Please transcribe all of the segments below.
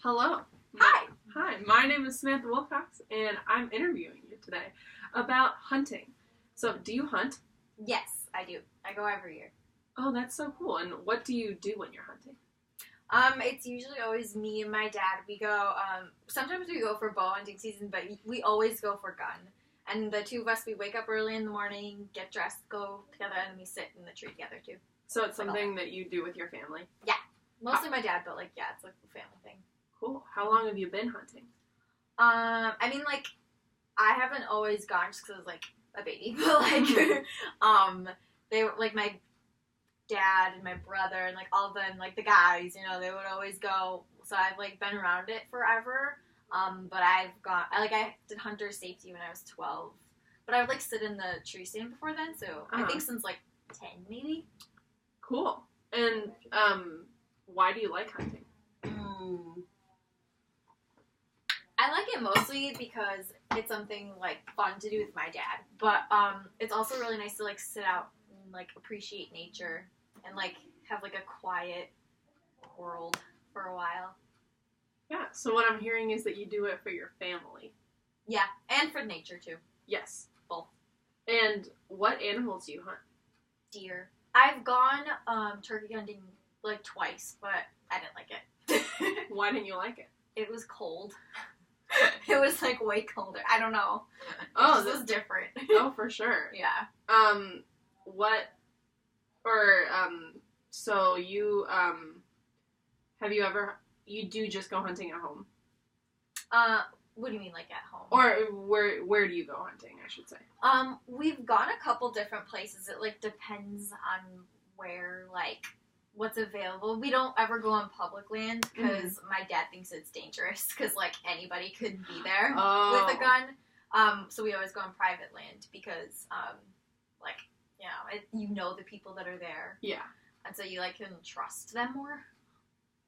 Hello. Hi. Hi, my name is Samantha Wilcox, and I'm interviewing you today about hunting. So, do you hunt? Yes, I do. I go every year. Oh, that's so cool. And what do you do when you're hunting? It's usually always me and my dad. We go, sometimes we go for bow hunting season, but we always go for gun. And the two of us, we wake up early in the morning, get dressed, go together, and we sit in the tree together, too. So, it's something that you do with your family? Yeah. Mostly my dad, but, it's like a family thing. Cool. How long have you been hunting? I haven't always gone just because I was, a baby. But, they were, my dad and my brother and, all of them, the guys, they would always go. So I've, been around it forever. But I've gone, I did hunter safety when I was 12. But I would, sit in the tree stand before then. So I think since, 10, maybe. Cool. And, why do you like hunting? I like it mostly because it's something, fun to do with my dad. But, it's also really nice to, sit out and, appreciate nature and, have, a quiet world for a while. Yeah, so what I'm hearing is that you do it for your family. Yeah, and for nature, too. Yes. Both. And what animals do you hunt? Deer. I've gone, turkey hunting, twice, but I didn't like it. Why didn't you like it? It was cold. It was, way colder. I don't know. Oh, this was different. Oh, for sure. Yeah. So you, you do just go hunting at home? What do you mean, at home? Or where do you go hunting, I should say? We've gone a couple different places. It, depends on where, what's available. We don't ever go on public land because my dad thinks it's dangerous because, anybody could be there with a gun. So we always go on private land because, you know the people that are there. Yeah. And so you, can trust them more.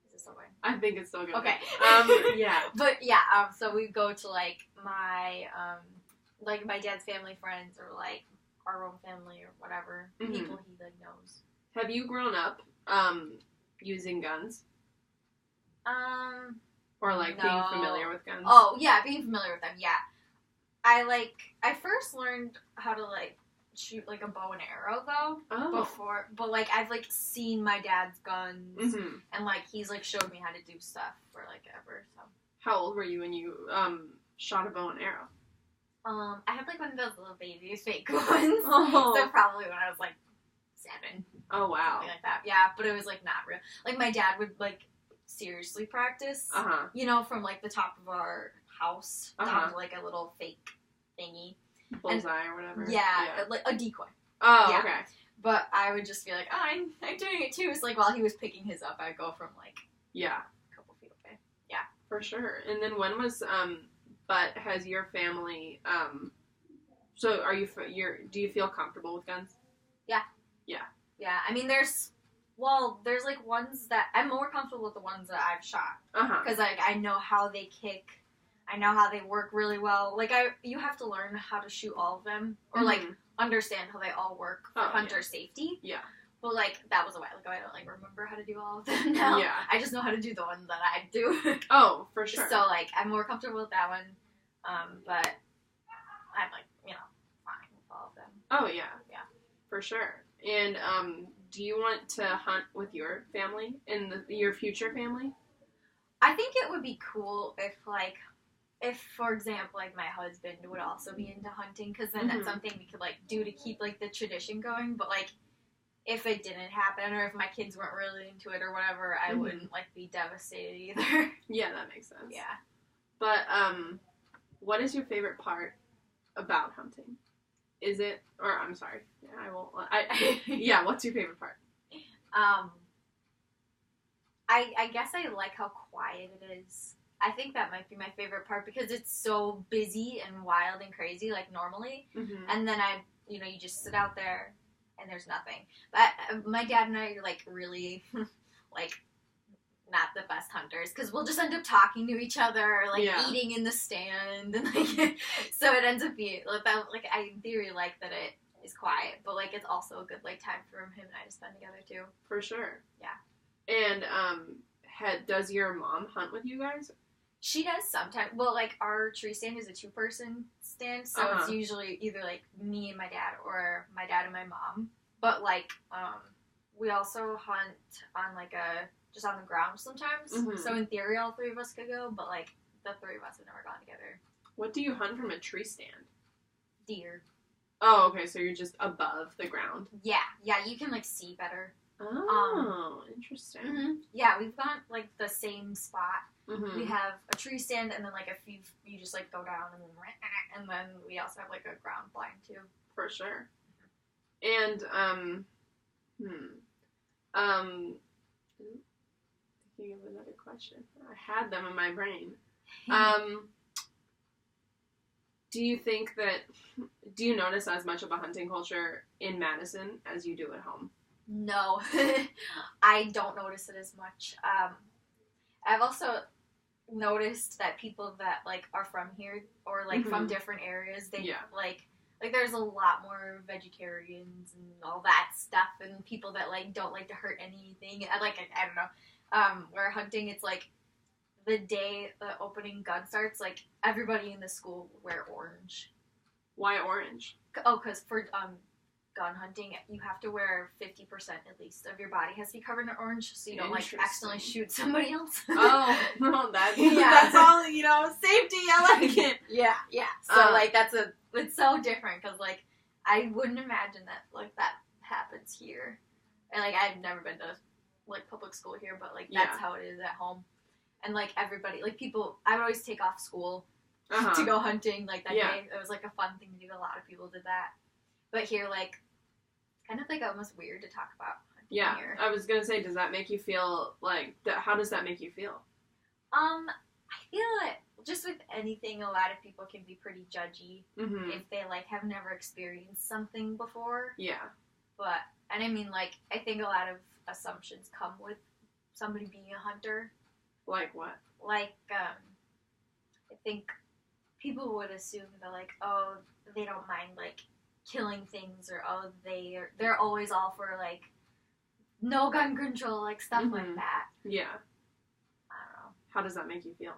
Is it still going? I think it's still going. Okay. Yeah. But, yeah, so we go to, my, my dad's family friends or, our own family or whatever. Mm-hmm. People he, knows. Have you grown up using guns? Or, no. being familiar with guns? Oh, yeah, being familiar with them, yeah. I first learned how to, shoot, a bow and arrow, though, before, but, I've, seen my dad's guns, and, he's, showed me how to do stuff for, ever, so. How old were you when you, shot a bow and arrow? I had, one of those little baby fake ones, so probably when I was, 7. Oh, wow. Something like that. Yeah, but it was, not real. My dad would, seriously practice. From, the top of our house down to, a little fake thingy. Bullseye or whatever. Yeah, a decoy. Oh, yeah. Okay. But I would just be I'm doing it too. So, while he was picking his up, I'd go from, yeah. a couple feet away. Yeah. For sure. And then when was, but has your family, so do you feel comfortable with guns? Yeah. Yeah. Yeah, there's ones that, I'm more comfortable with the ones that I've shot. Because, I know how they kick, I know how they work really well. You have to learn how to shoot all of them, or, understand how they all work for hunter safety. Yeah. But, that was a while ago. I don't, remember how to do all of them now. Yeah. I just know how to do the ones that I do. Oh, for sure. So, I'm more comfortable with that one. But I'm, fine with all of them. Oh, yeah. Yeah. For sure. And, do you want to hunt with your family and your future family? I think it would be cool if, for example, my husband would also be into hunting, because then that's something we could, do to keep, the tradition going. But, if it didn't happen, or if my kids weren't really into it or whatever, I wouldn't, be devastated either. Yeah, that makes sense. Yeah. But, what is your favorite part about hunting? I'm sorry. Yeah, what's your favorite part? I guess I like how quiet it is. I think that might be my favorite part because it's so busy and wild and crazy, normally. And then you just sit out there and there's nothing. But my dad and I are, really, not the best hunters, because we'll just end up talking to each other, eating in the stand, and, so it ends up being, I in theory like that it is quiet, but, it's also a good, time for him and I to spend together, too. For sure. Yeah. And, does your mom hunt with you guys? She does sometimes. Well, like, our tree stand is a 2-person stand, so it's usually either, like, me and my dad or my dad and my mom. But, like, we also hunt on, like, just on the ground sometimes. Mm-hmm. So, in theory, all 3 of us could go, but, like, the 3 of us have never gone together. What do you hunt from a tree stand? Deer. Oh, okay, so you're just above the ground. Yeah, you can, like, see better. Oh, interesting. Mm-hmm. Yeah, we've got, like, the same spot. Mm-hmm. We have a tree stand, and then, like, you just, like, go down, and then we also have, like, a ground blind, too. For sure. And, thinking of another question. I had them in my brain. Do you notice as much of a hunting culture in Madison as you do at home? No. I don't notice it as much. I've also noticed that people that, like, are from here or, like, from different areas, they, like, there's a lot more vegetarians and all that stuff, and people that, like, don't like to hurt anything. I don't know. Where hunting, it's, like, the day the opening gun starts, like, everybody in the school will wear orange. Why orange? Oh, because for gun hunting, you have to wear 50% at least of your body has to be covered in orange, so you don't, like, accidentally shoot somebody else. Oh, no, that's all, safety, I like it. Yeah. So, like, it's so different, because, like, I wouldn't imagine that, like, that happens here. And, like, I've never been to, like, public school here, but, like, that's how it is at home. And, like, everybody, like, people, I would always take off school to go hunting, like, that day. It was, like, a fun thing to do. A lot of people did that. But here, like, kind of, like, almost weird to talk about hunting here. I was gonna say, does that make you feel, like, how does that make you feel? I feel like, just with anything, a lot of people can be pretty judgy if they, like, have never experienced something before. Yeah. But, and I mean, like, I think a lot of assumptions come with somebody being a hunter. Like what? Like, I think people would assume that, like, oh, they don't mind, like, killing things, or, oh, they're always all for, like, no gun control, like, stuff like that. Yeah. I don't know. How does that make you feel?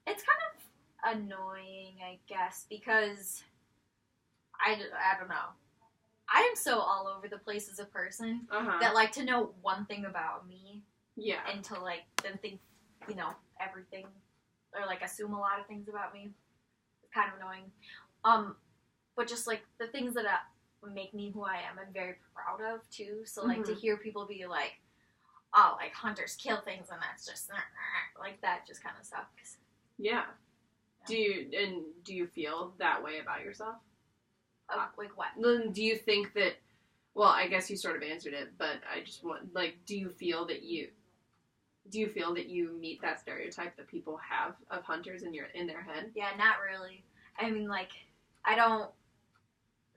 It's kind of annoying, I guess, because I don't know. I am so all over the place as a person that, like, to know one thing about me and to, like, then think, everything, or, like, assume a lot of things about me is kind of annoying. But just, like, the things that make me who I am, I'm very proud of, too. So, like, to hear people be like, oh, like, hunters kill things, and that's just, like, that just kind of sucks. Yeah. Do you feel that way about yourself? Like, what? Do you think that, well, I guess you sort of answered it, but I just want, like, do you feel that you meet that stereotype that people have of hunters in their head? Yeah, not really. I mean, like, I don't,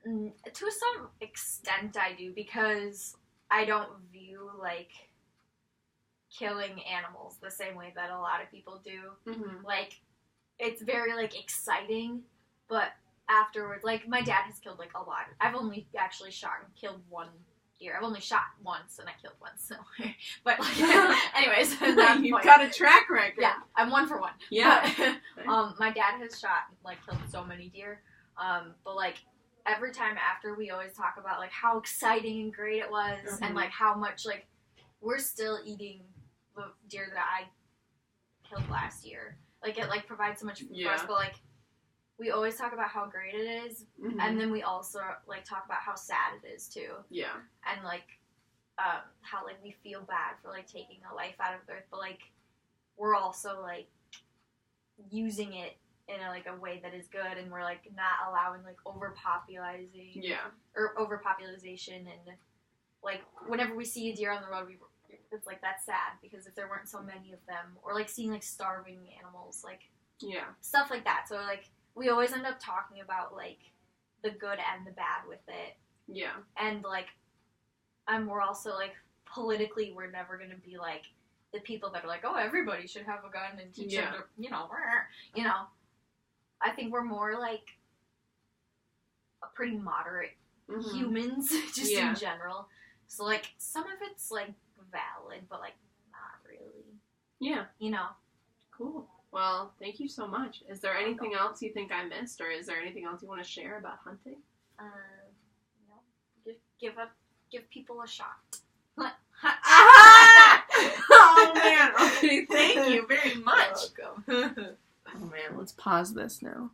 to some extent I do, because I don't view, like, killing animals the same way that a lot of people do. Like, it's very, like, exciting, but afterwards, like, my dad has killed, like, a lot. I've only actually shot and killed one deer. I've only shot once, and I killed once, so, but, like, anyways. You've got a track record. Yeah, I'm 1 for 1. Yeah. But, my dad has shot, like, killed so many deer, but, like, every time after, we always talk about, like, how exciting and great it was, and, like, how much, like, we're still eating the deer that I killed last year. Like, it, like, provides so much food for us, but, like, we always talk about how great it is, and then we also, like, talk about how sad it is, too. Yeah. And, like, how, like, we feel bad for, like, taking a life out of the earth, but, like, we're also, like, using it in a way that is good, and we're, like, not allowing, like, overpopulizing. Or overpopulation, and, like, whenever we see a deer on the road, it's, like, that's sad, because if there weren't so many of them, or, like, seeing, like, starving animals, like, stuff like that. So, like, we always end up talking about, like, the good and the bad with it. Yeah. And, like, we're also, like, politically, we're never gonna be, like, the people that are like, oh, everybody should have a gun and teach them to, I think we're more, like, a pretty moderate humans, just in general. So, like, some of it's, like, valid, but, like, Yeah. You know. Cool. Well, thank you so much. Is there anything else you think I missed, or is there anything else you want to share about hunting? No. Give people a shot. Oh man. Okay. Thank you very much. You're welcome. Oh man. Let's pause this now.